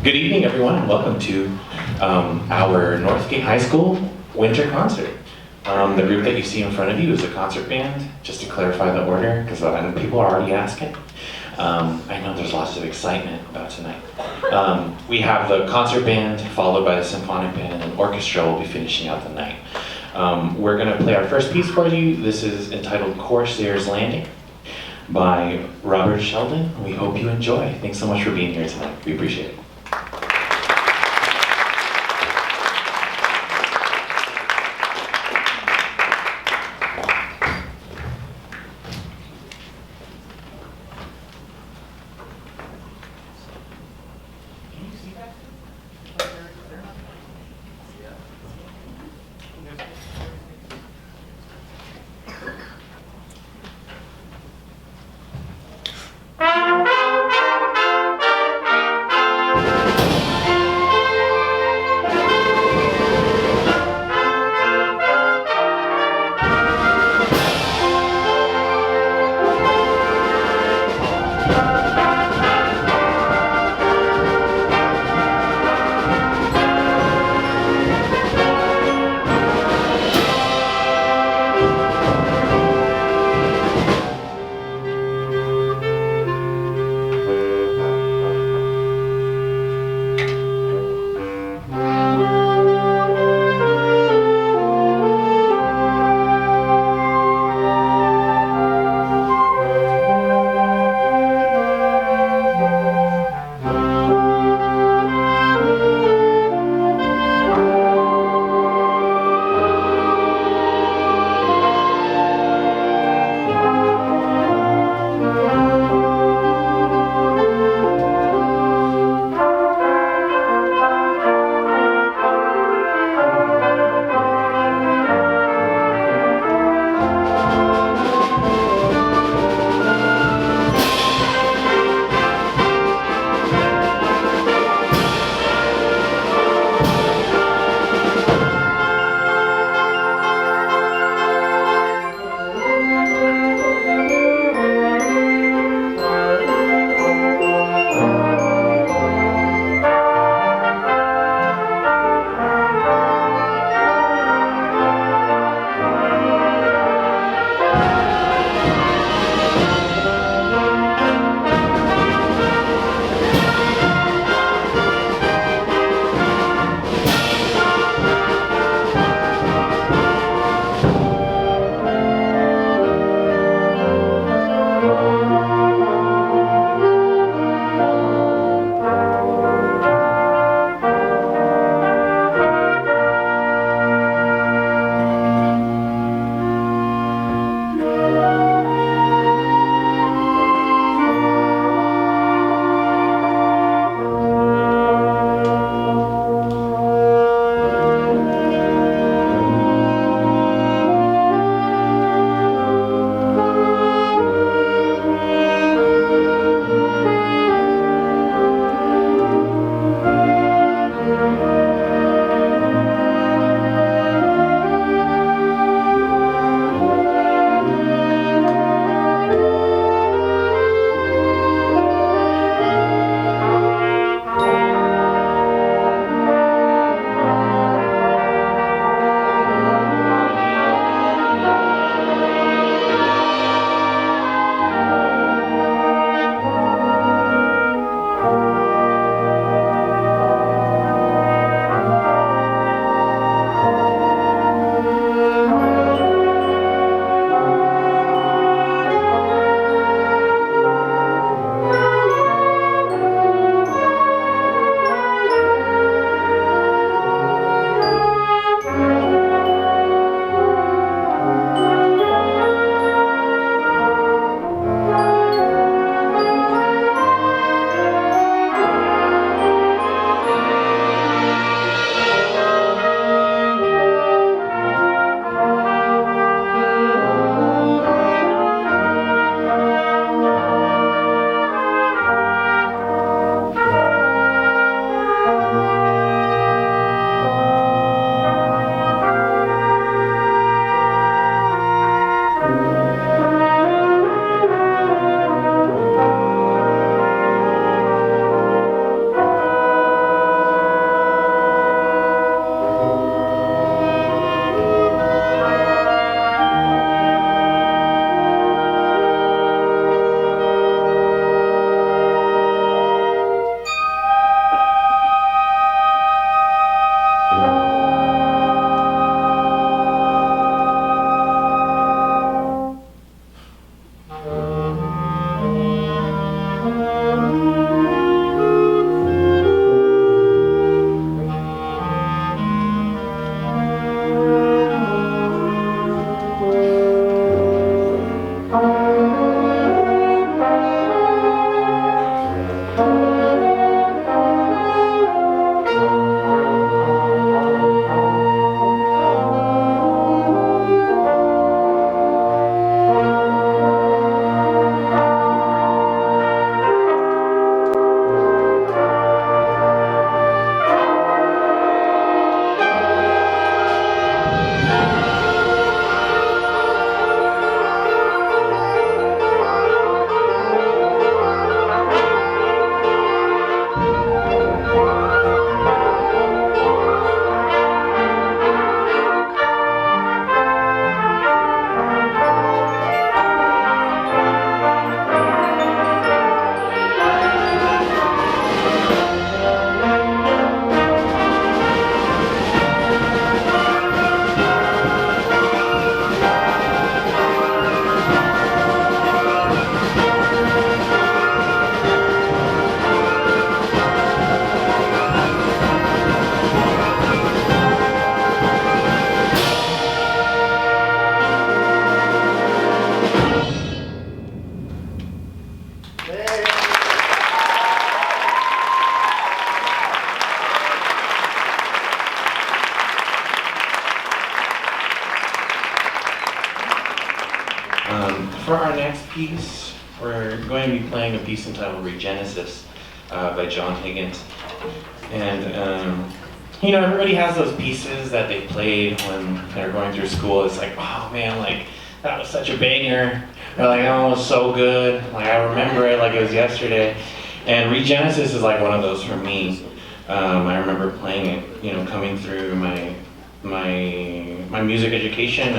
Good evening, everyone, and welcome to our Northgate High School winter concert. The group that you see in front of you is a concert band, just to clarify the order, because people are already asking. I know there's lots of excitement about tonight. We have the concert band, followed by the symphonic band, and then orchestra will be finishing out the night. We're going to play our first piece for you. This is entitled Corsair's Landing by Robert Sheldon. We hope you enjoy. Thanks so much for being here tonight. We appreciate it. For our next piece, we're going to be playing a piece entitled Regenesis by John Higgins. And, you know, everybody has those pieces that they played when they're going through school. It's like, oh man, like, that was such a banger. They're like, oh, it was so good. Like, I remember it like it was yesterday. And Regenesis is like one of those for me. I remember playing it, you know, coming through my music education,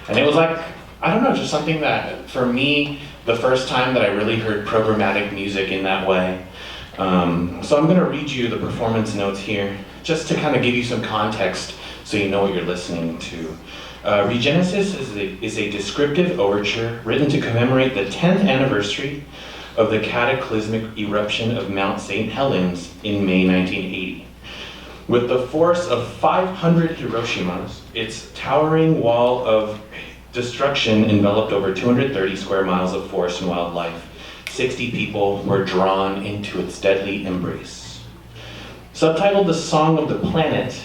and it was like, I don't know, just something that, for me, the first time that I really heard programmatic music in that way. So I'm going to read you the performance notes here, just to kind of give you some context so you know what you're listening to. Regenesis is a descriptive overture written to commemorate the 10th anniversary of the cataclysmic eruption of Mount St. Helens in May 1980. With the force of 500 Hiroshimas, its towering wall of destruction enveloped over 230 square miles of forest and wildlife. 60 people were drawn into its deadly embrace. Subtitled The Song of the Planet,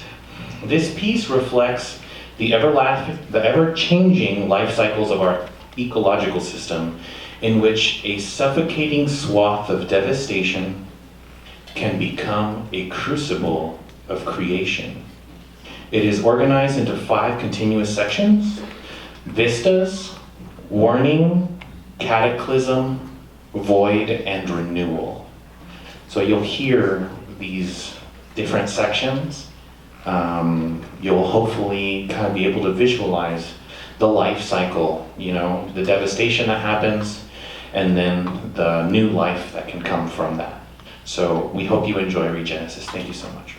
this piece reflects the ever-changing life cycles of our ecological system, in which a suffocating swath of devastation can become a crucible of creation. It is organized into 5 continuous sections: vistas, warning, cataclysm, void, and renewal. So you'll hear these different sections. You'll hopefully kind of be able to visualize the life cycle, you know, the devastation that happens, and then the new life that can come from that. So we hope you enjoy Regenesis. Thank you so much.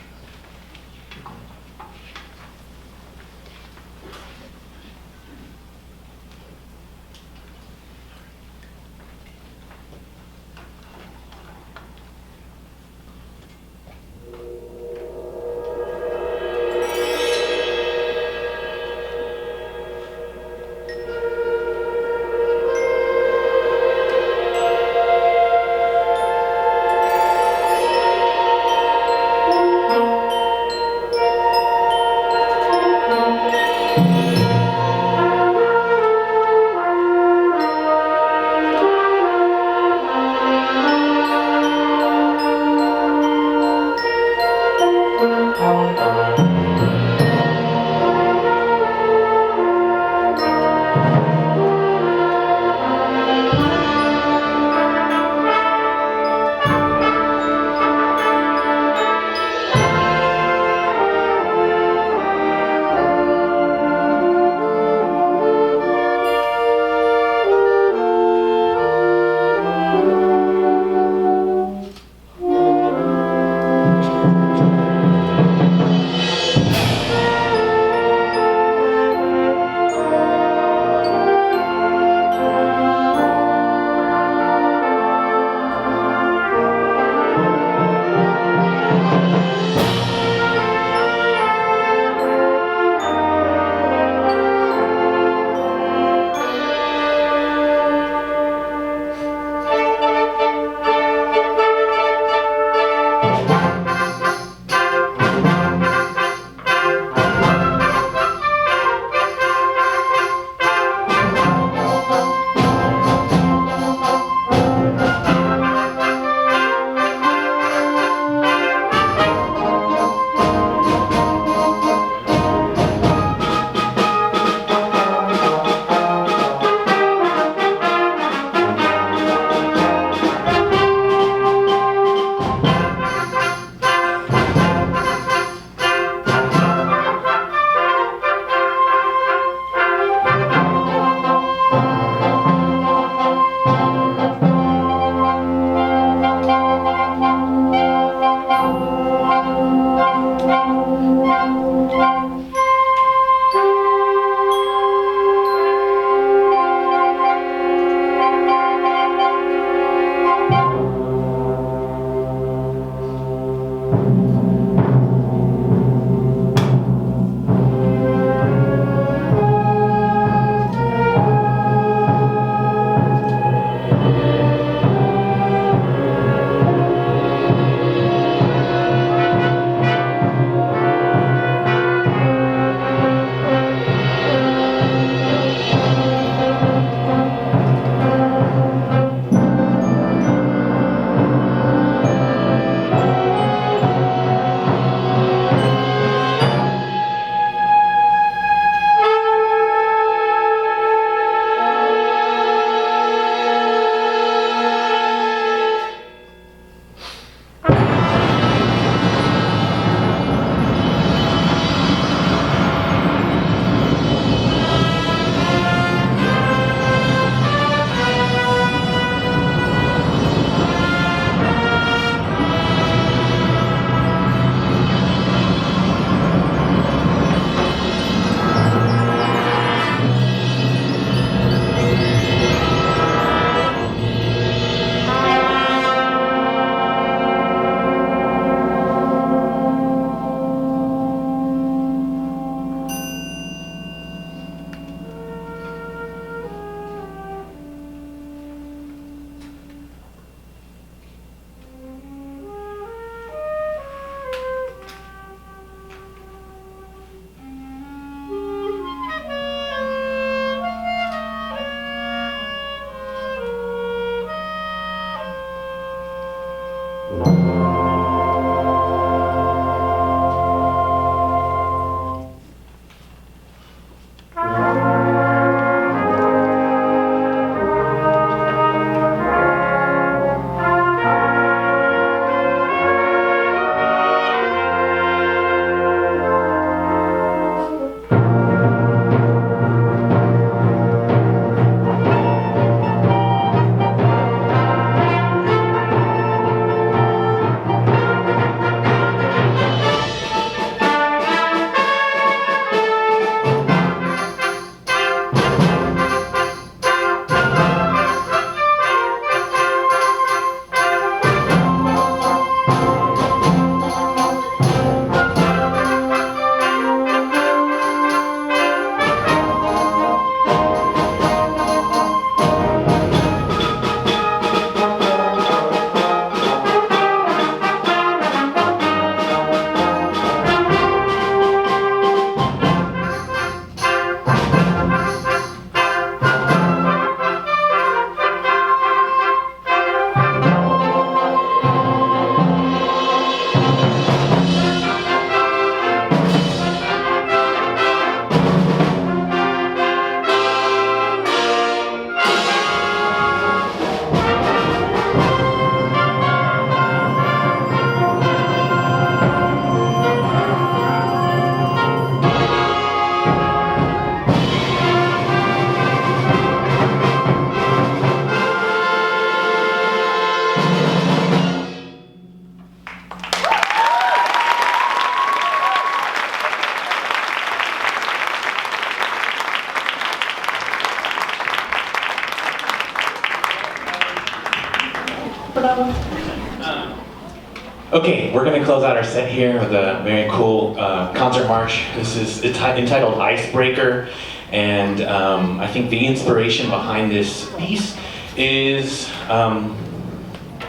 Okay, we're going to close out our set here with a very cool concert march. This is entitled Icebreaker, and I think the inspiration behind this piece is an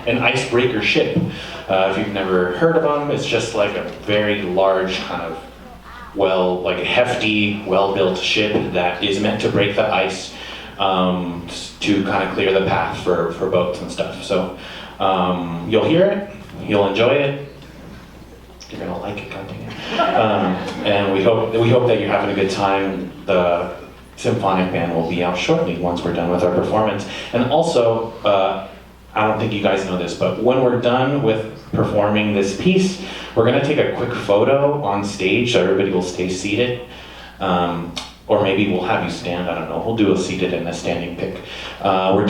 icebreaker ship. If you've never heard of them, it's just like a very large kind of, like a hefty, well-built ship that is meant to break the ice to kind of clear the path for boats and stuff. So you'll hear it. You'll enjoy it. You're gonna like it, continue. And we hope that you're having a good time. The symphonic band will be out shortly once we're done with our performance. And also, I don't think you guys know this, but when we're done with performing this piece, we're gonna take a quick photo on stage so everybody will stay seated. Or maybe we'll have you stand, I don't know. We'll do a seated and a standing pic. We're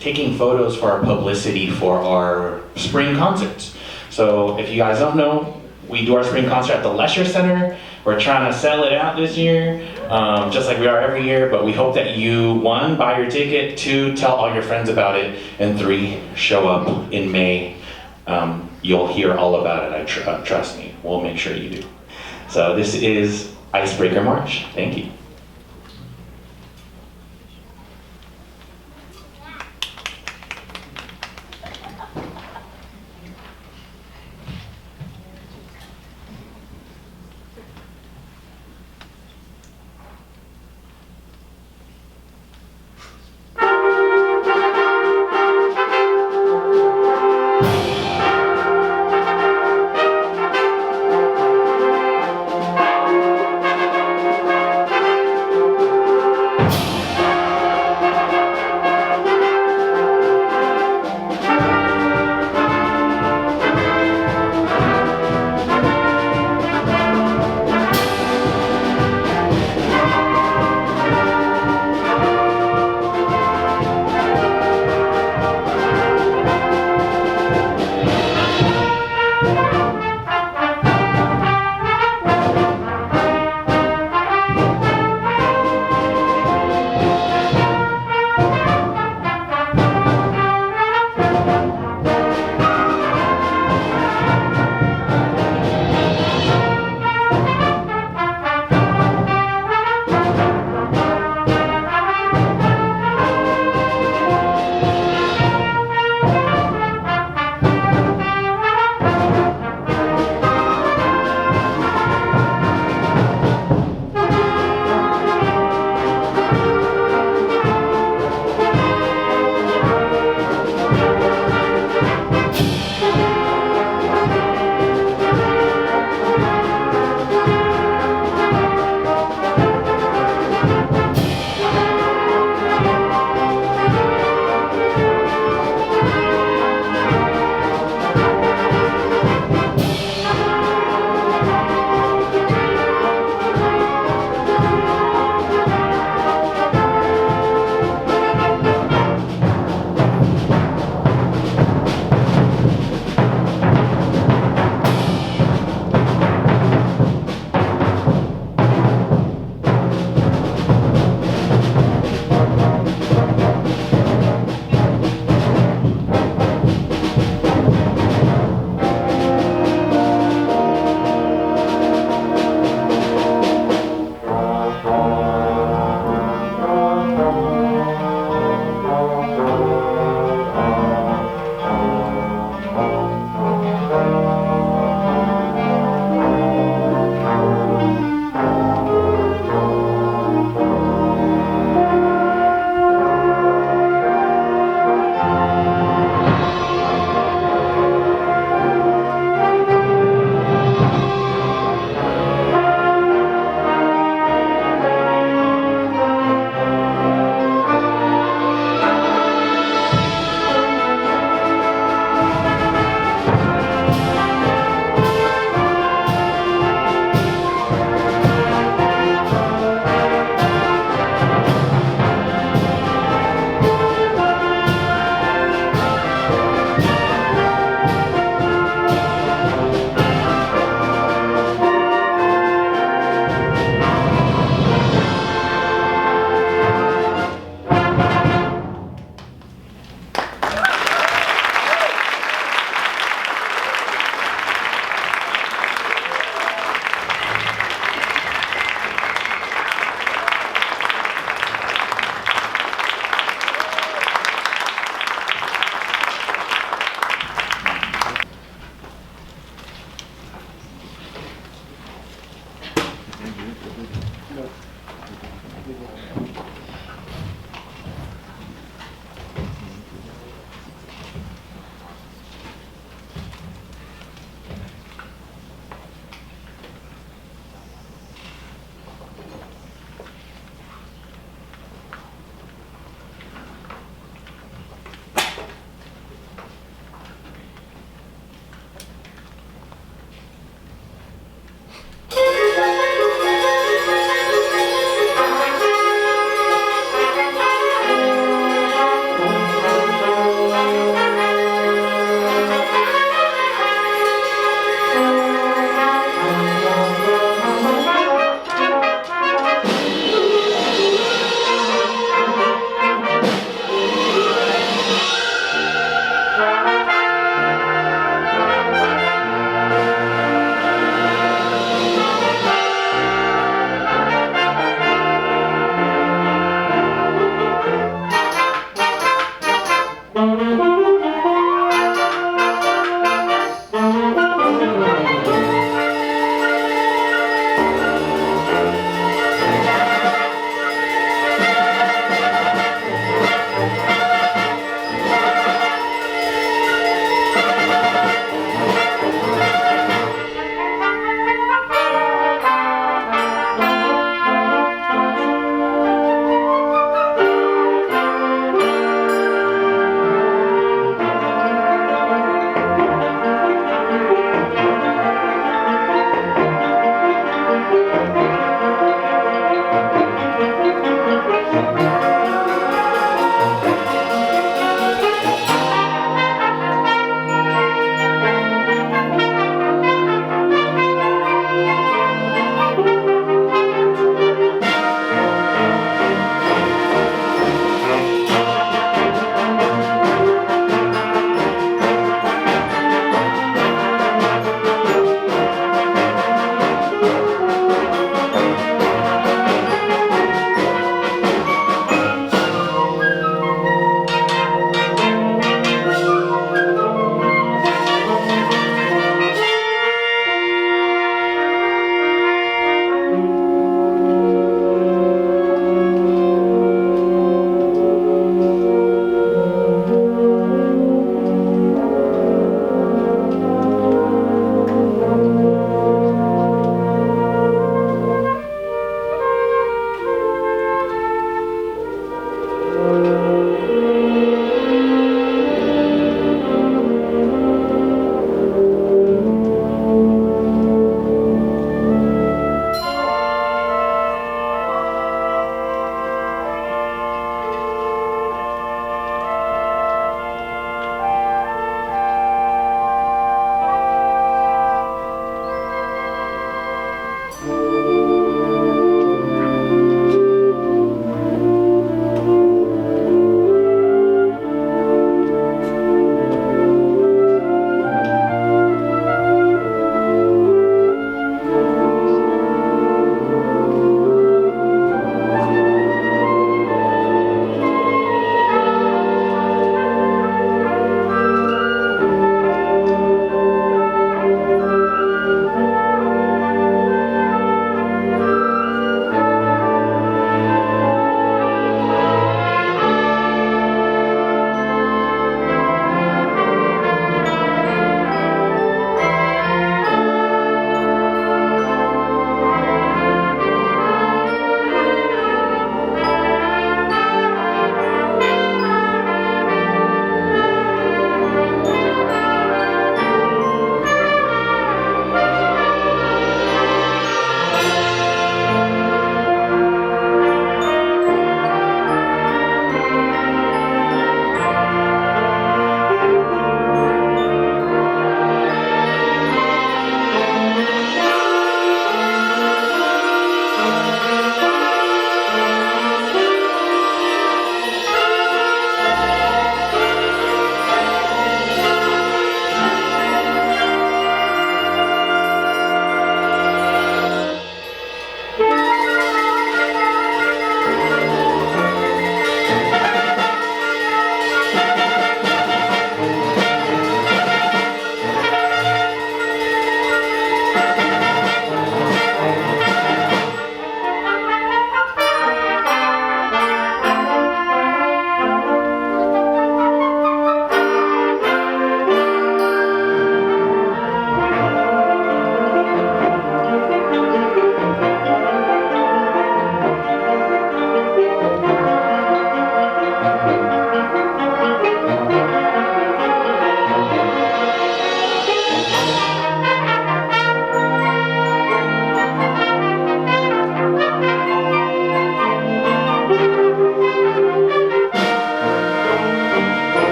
taking photos for our publicity for our spring concerts. So if you guys don't know, we do our spring concert at the Leisure Center. We're trying to sell it out this year, just like we are every year, but we hope that you, 1, buy your ticket, 2, tell all your friends about it, and 3, show up in May. You'll hear all about it, trust me. We'll make sure you do. So this is Icebreaker March. Thank you.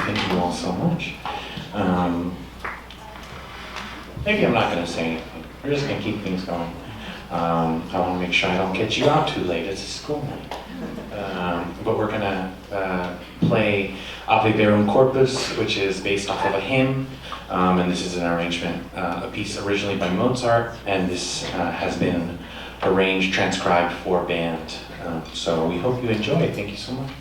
thank you all so much. Maybe I'm not going to say anything. We're just going to keep things going. I want to make sure I don't get you out too late. It's a school night. But we're going to play Verum Corpus, which is based off of a hymn. And this is an arrangement, a piece originally by Mozart, and this has been arranged, transcribed for band. So we hope you enjoy. Thank you so much.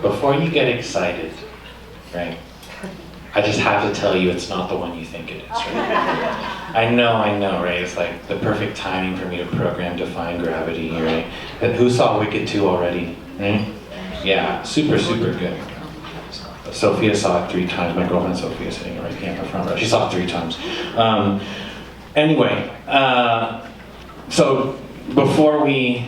Before you get excited, right, I just have to tell you it's not the one you think it is, right? I know, right? It's like the perfect timing for me to program Defying Gravity, right? And who saw Wicked 2 already, right? Yeah, super, super good. Sophia saw it 3 times. My girlfriend Sophia sitting right here in the front row. She saw it 3 times. Anyway, so before we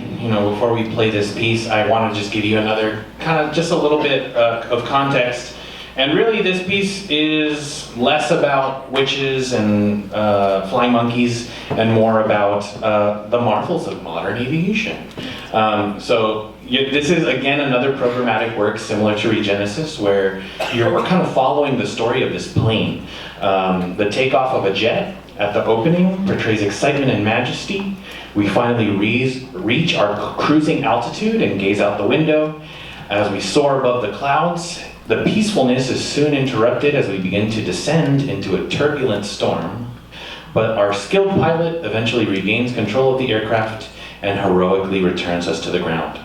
play this piece, I want to just give you another kind of just a little bit of context. And really, this piece is less about witches and flying monkeys and more about the marvels of modern aviation. This is, again, another programmatic work similar to Regenesis, where we're kind of following the story of this plane. The takeoff of a jet, at the opening portrays excitement and majesty. We finally reach our cruising altitude and gaze out the window. As we soar above the clouds, the peacefulness is soon interrupted as we begin to descend into a turbulent storm. But our skilled pilot eventually regains control of the aircraft and heroically returns us to the ground.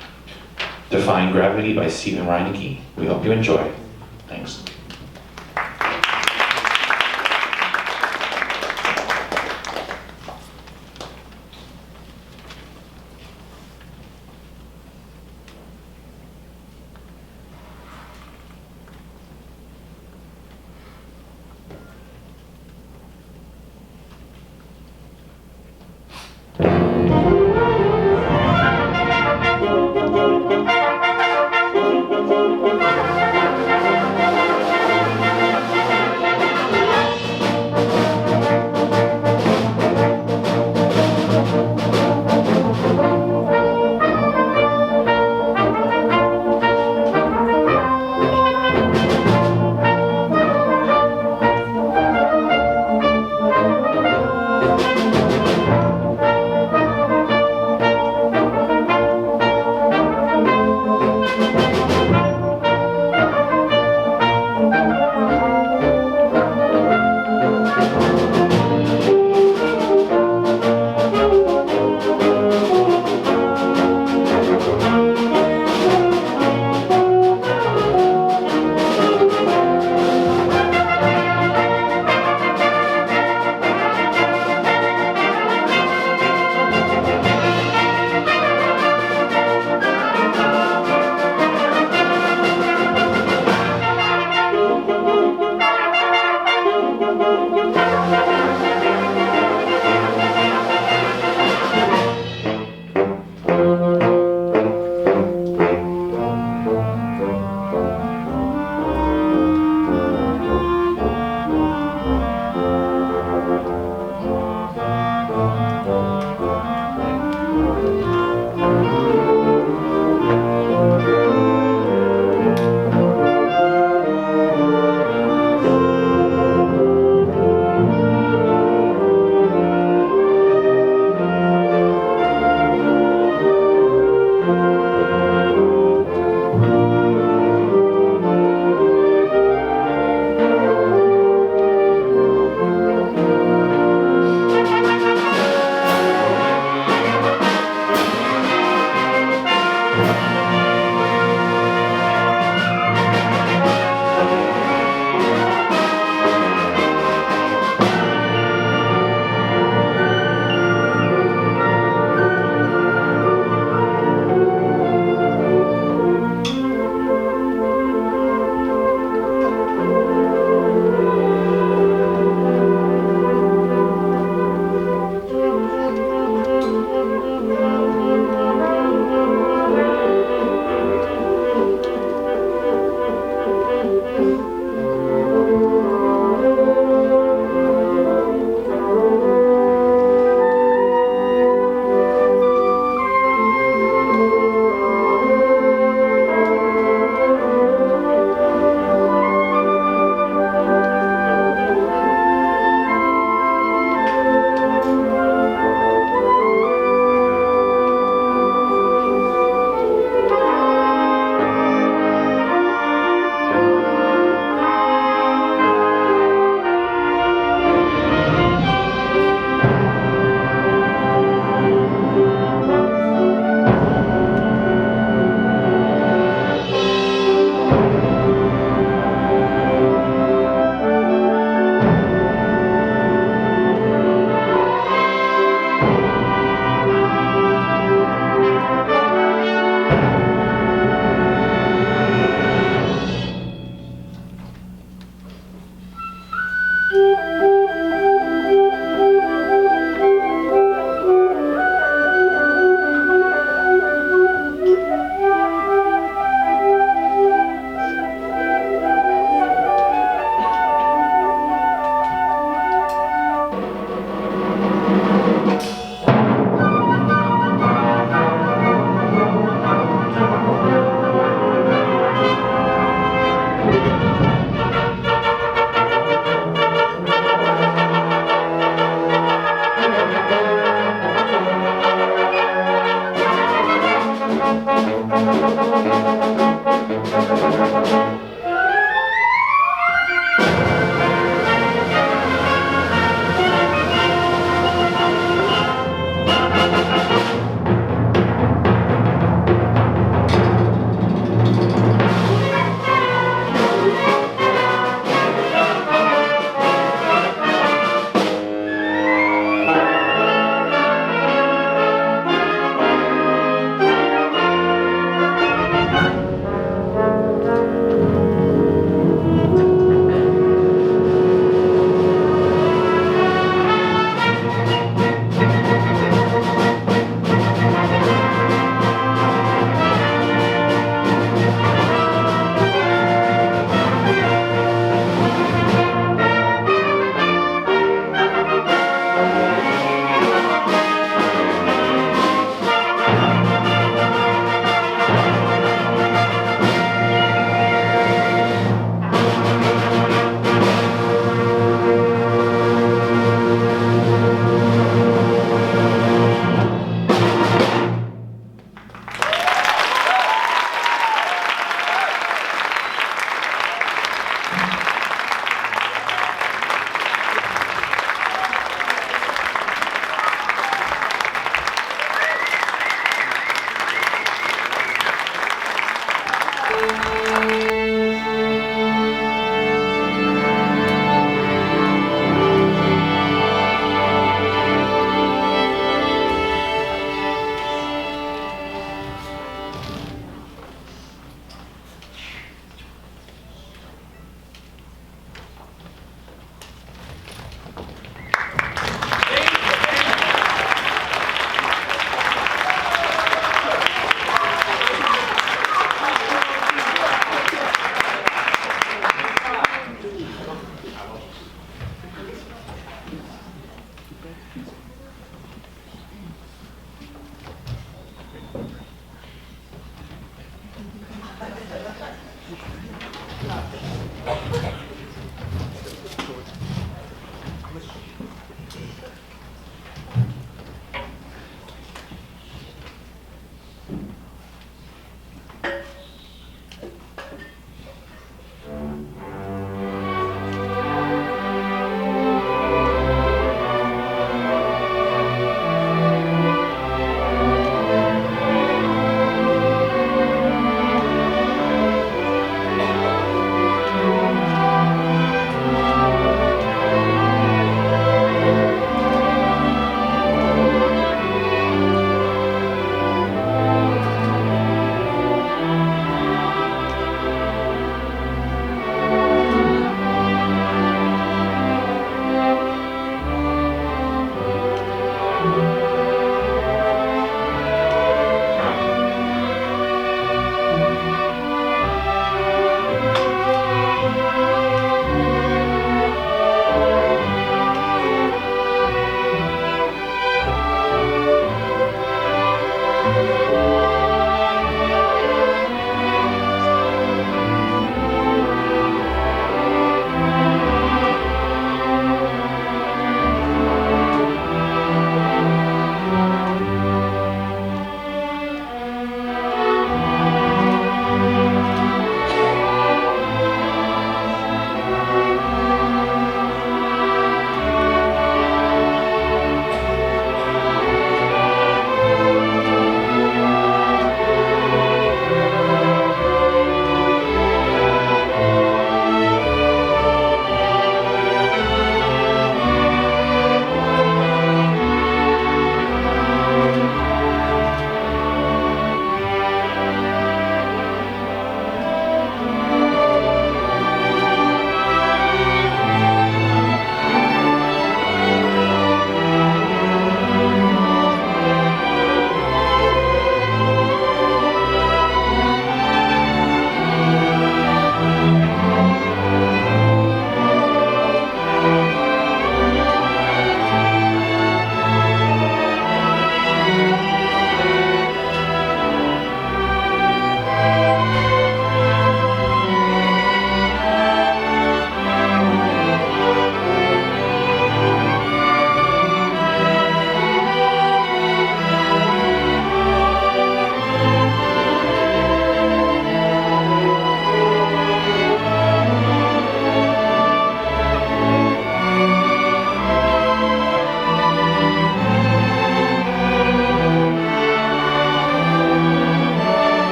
Defying Gravity by Stephen Reineke. We hope you enjoy. Thanks.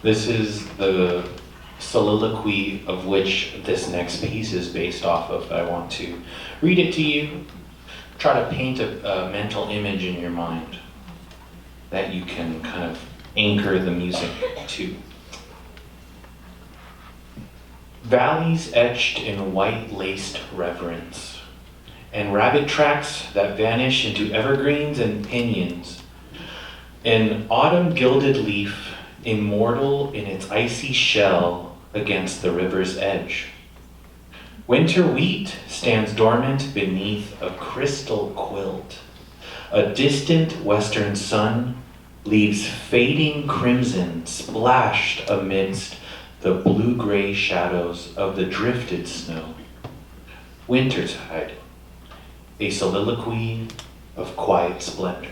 This is the soliloquy of which this next piece is based off of. I want to read it to you. Try to paint a mental image in your mind that you can kind of anchor the music to. Valleys etched in white-laced reverence, and rabbit tracks that vanish into evergreens and pinions. An autumn gilded leaf, immortal in its icy shell against the river's edge. Winter wheat stands dormant beneath a crystal quilt. A distant western sun leaves fading crimson splashed amidst the blue-gray shadows of the drifted snow. Wintertide, a soliloquy of quiet splendor.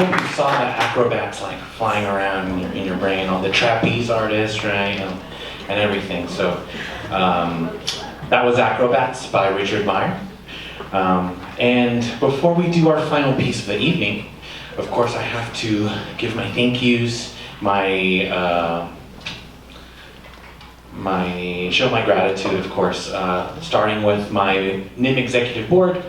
hope you saw the acrobats like flying around in your brain, all the trapeze artists, right, and everything. So that was Acrobats by Richard Meyer. And before we do our final piece of the evening, of course I have to give my thank yous, show my gratitude, of course, starting with my NIM executive board,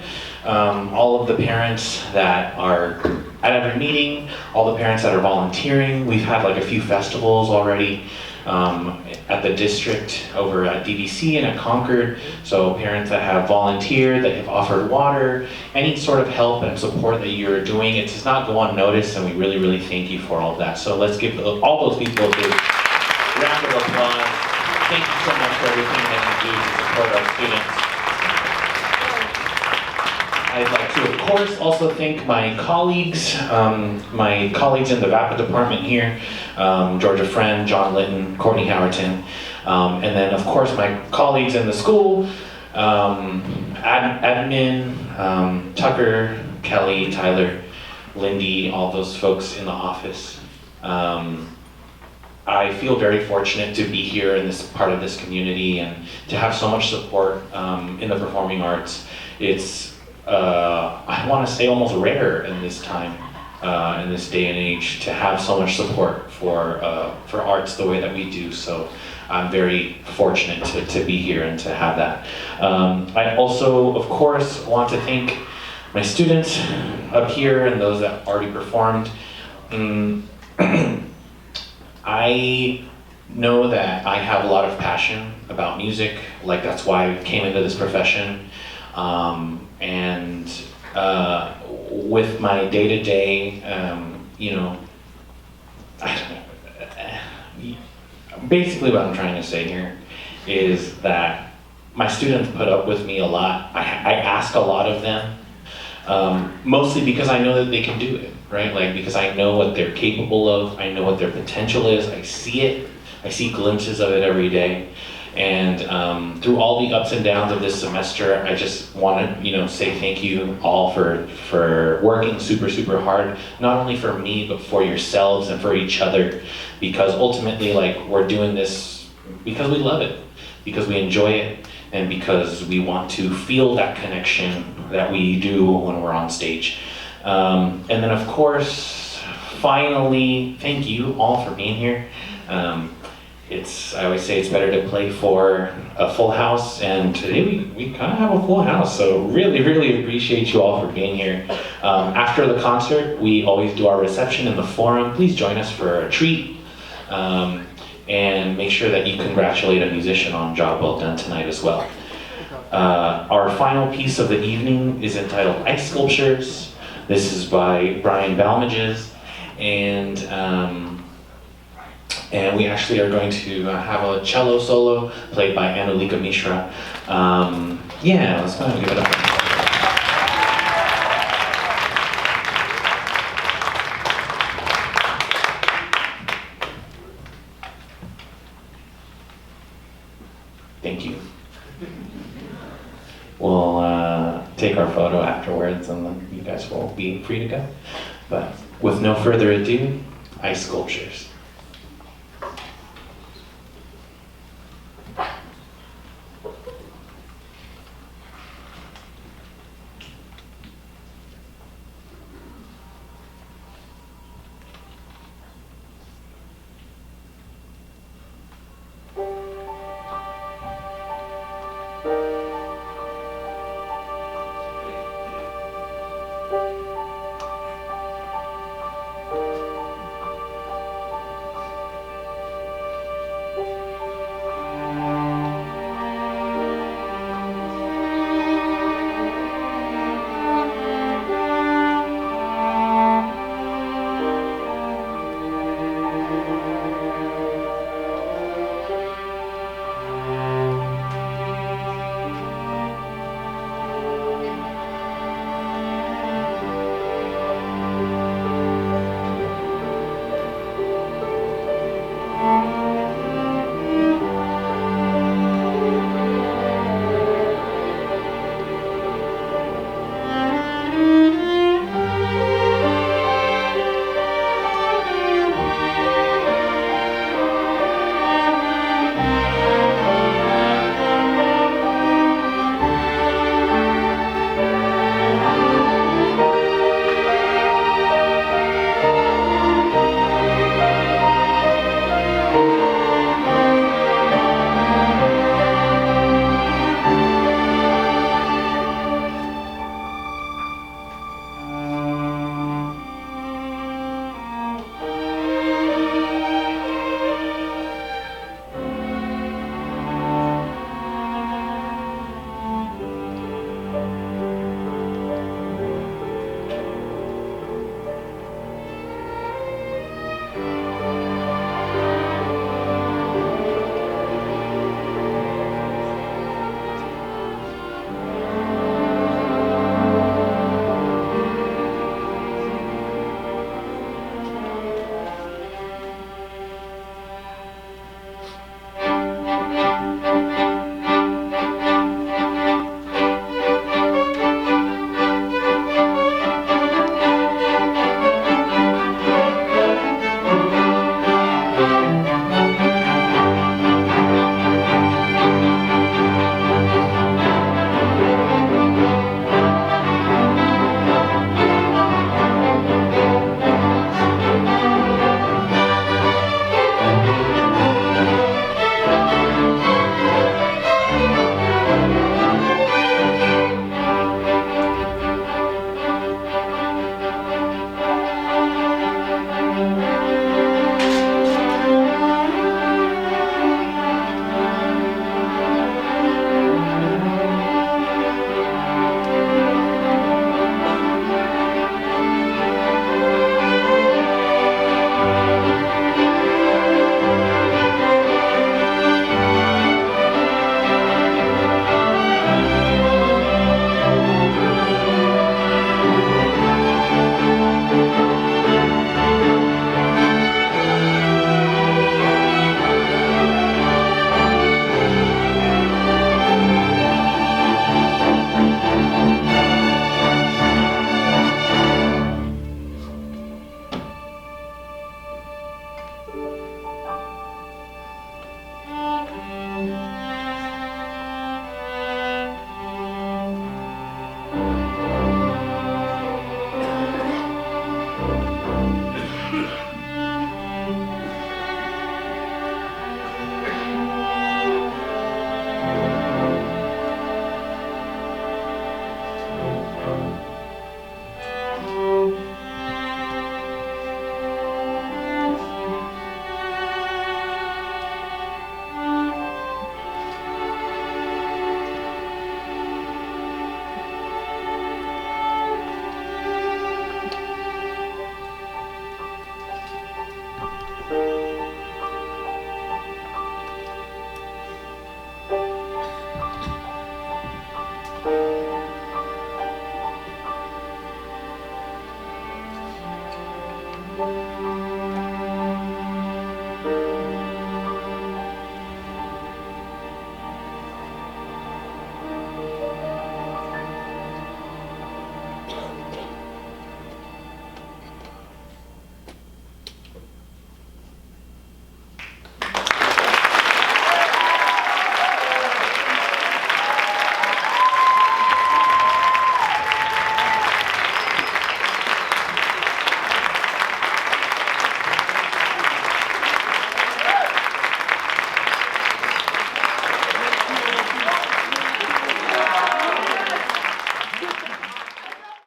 all of the parents that are at every meeting, all the parents that are volunteering. We've had like a few festivals already at the district over at DVC and at Concord. So parents that have volunteered, that have offered water, any sort of help and support that you're doing, it does not go unnoticed, and we really, really thank you for all of that. So let's give all those people a big round of applause. Thank you so much for everything that you do to support our students. I'd like to, of course, also thank my colleagues in the VAPA department here, Georgia Friend, John Litton, Courtney Howerton, and then, of course, my colleagues in the school, admin, Tucker, Kelly, Tyler, Lindy, all those folks in the office. I feel very fortunate to be here in this part of this community and to have so much support in the performing arts. It's I want to say almost rare in this time, in this day and age, to have so much support for arts the way that we do. So I'm very fortunate to be here and to have that. I also, of course, want to thank my students up here and those that already performed. I know that I have a lot of passion about music, like that's why I came into this profession. And with my day-to-day, basically what I'm trying to say here is that my students put up with me a lot. I ask a lot of them, mostly because I know that they can do it, right? Like, because I know what they're capable of, I know what their potential is, I see it, I see glimpses of it every day. And through all the ups and downs of this semester, I just want to, say thank you all for working super, super hard, not only for me, but for yourselves and for each other, because ultimately, like, we're doing this because we love it, because we enjoy it, and because we want to feel that connection that we do when we're on stage. And then, of course, finally, thank you all for being here. I always say it's better to play for a full house, and today we kind of have a full house, so really, really appreciate you all for being here. After the concert, we always do our reception in the forum. Please join us for a treat, and make sure that you congratulate a musician on a job well done tonight as well. Our final piece of the evening is entitled Ice Sculptures. This is by Brian Balmages, and we actually are going to have a cello solo played by Annalika Mishra. Let's go ahead and give it up. Thank you. We'll take our photo afterwards, and then you guys will be free to go. But with no further ado, Ice Sculptures.